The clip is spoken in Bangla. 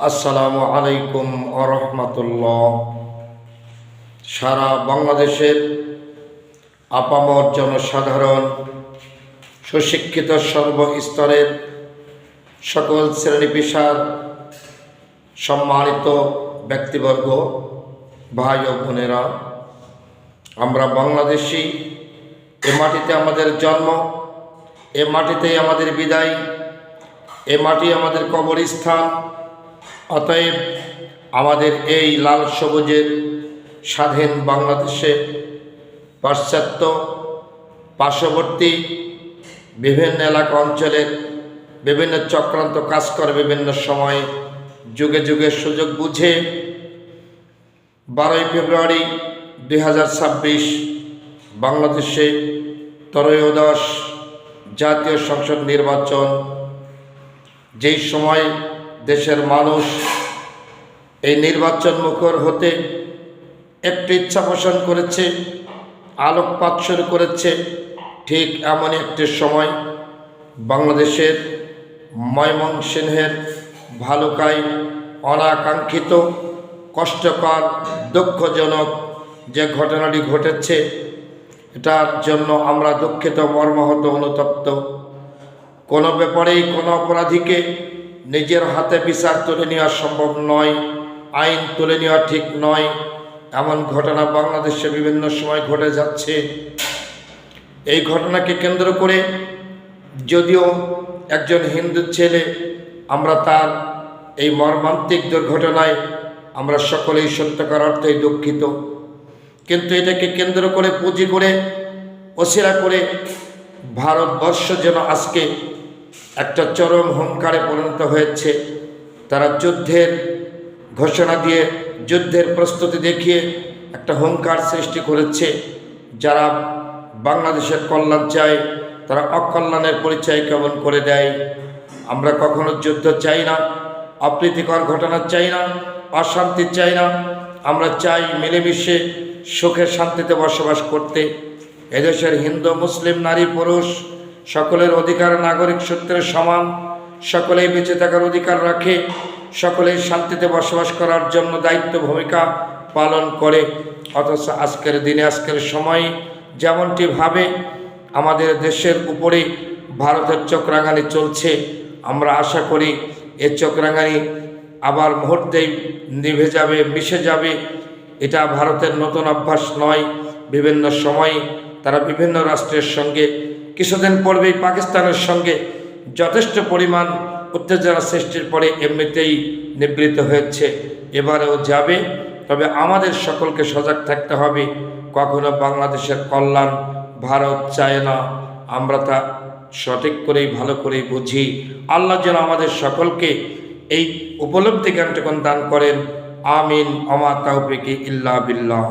আসসালামু আলাইকুম ওয়া রাহমাতুল্লাহ। সারা বাংলাদেশের আপামর জনসাধারণ, সুশিক্ষিত সর্বস্তরের সকল শ্রেণী পেশার সম্মানিত ব্যক্তিবর্গ, ভাই ও বোনেরা, আমরা বাংলাদেশি। এ মাটিতে আমাদের জন্ম, এ মাটিতেই আমাদের বিদায়, এ মাটি আমাদের কবরস্থান। অতএব আমাদের এই লাল সবুজের স্বাধীন বাংলাদেশে পাশ্চাত্য পার্শ্ববর্তী বিভিন্ন এলাকা অঞ্চলের বিভিন্ন চক্রান্ত কাজ করে বিভিন্ন সময়ে যুগে যুগে সুযোগ বুঝে 12ই ফেব্রুয়ারি 2026 বাংলাদেশে ত্রয়োদশ জাতীয় সংসদ নির্বাচন, যেই সময় দেশের মানুষ এই নির্বাচন মুখর হতে একটি ইচ্ছা পোষণ করেছে, আলোকপাত শুরু করেছে, ঠিক এমন একটি সময় বাংলাদেশের ময়মনসিংহের ভালুকায় অনাকাঙ্ক্ষিত, কষ্টকর, দুঃখজনক যে ঘটনাটি ঘটেছে, এটার জন্য আমরা দুঃখিত, মর্মাহত, অনুতপ্ত। কোনো ব্যাপারেই কোনো অপরাধীকে নিজের হাতে বিচার তুলে নেওয়া সম্ভব নয়, আইন তুলে নেওয়া ঠিক নয়। এমন ঘটনা বাংলাদেশে বিভিন্ন সময় ঘটে যাচ্ছে। এই ঘটনাকে কেন্দ্র করে যদিও একজন হিন্দু ছেলে, আমরা তার এই মর্মান্তিক দুর্ঘটনায় আমরা সকলেই সত্যকার অর্থেই দুঃখিত। কিন্তু এটাকে কেন্দ্র করে পুঁজি করে অসিরা করে ভারতবর্ষ যেন আজকে একটা চরম হুঙ্কারে পরিণত হয়েছে। তারা যুদ্ধের ঘোষণা দিয়ে, যুদ্ধের প্রস্তুতি দেখিয়ে একটা হুঙ্কার সৃষ্টি করেছে। যারা বাংলাদেশের কল্যাণ চায় তারা অকল্যাণের পরিচয় কেমন করে দেয়। আমরা কখনো যুদ্ধ চাই না, অপ্রীতিকর ঘটনা চাই না, অশান্তি চাই না। আমরা চাই মিলেমিশে সুখে শান্তিতে বসবাস করতে। এদেশের হিন্দু, মুসলিম, নারী, পুরুষ সকলের অধিকার নাগরিক সূত্রে সমান, সকলেই বেঁচে থাকার অধিকার রাখে, সকলেই শান্তিতে বসবাস করার জন্য দায়িত্ব ভূমিকা পালন করে। অথচ আজকের দিনে, আজকের সময়ে যেমনটি ভাবে আমাদের দেশের উপরে ভারতের চক্রাঙ্গানি চলছে, আমরা আশা করি এই চক্রাঙ্গানি আবার মুহূর্তেই নিভে যাবে, মিশে যাবে। এটা ভারতের নতুন অভ্যাস নয়। বিভিন্ন সময়ে তারা বিভিন্ন রাষ্ট্রের সঙ্গে, কিছুদিন পূর্বেই পাকিস্তানের সঙ্গে যথেষ্ট পরিমাণ উত্তেজনা সৃষ্টির পরে এমনিতেই নিবৃত হয়েছে, এবারেও যাবে। তবে আমাদের সকলকে সজাগ থাকতে হবে। কখনো বাংলাদেশের কল্যাণ ভারত চায় না, আমরা তা সঠিক করেই ভালো করেই বুঝি। আল্লাহ যেন আমাদের সকলকে এই উপলব্ধি জ্ঞানটুকুন দান করেন। আমিন। আমা তাওফিকি ইল্লা বিল্লাহ।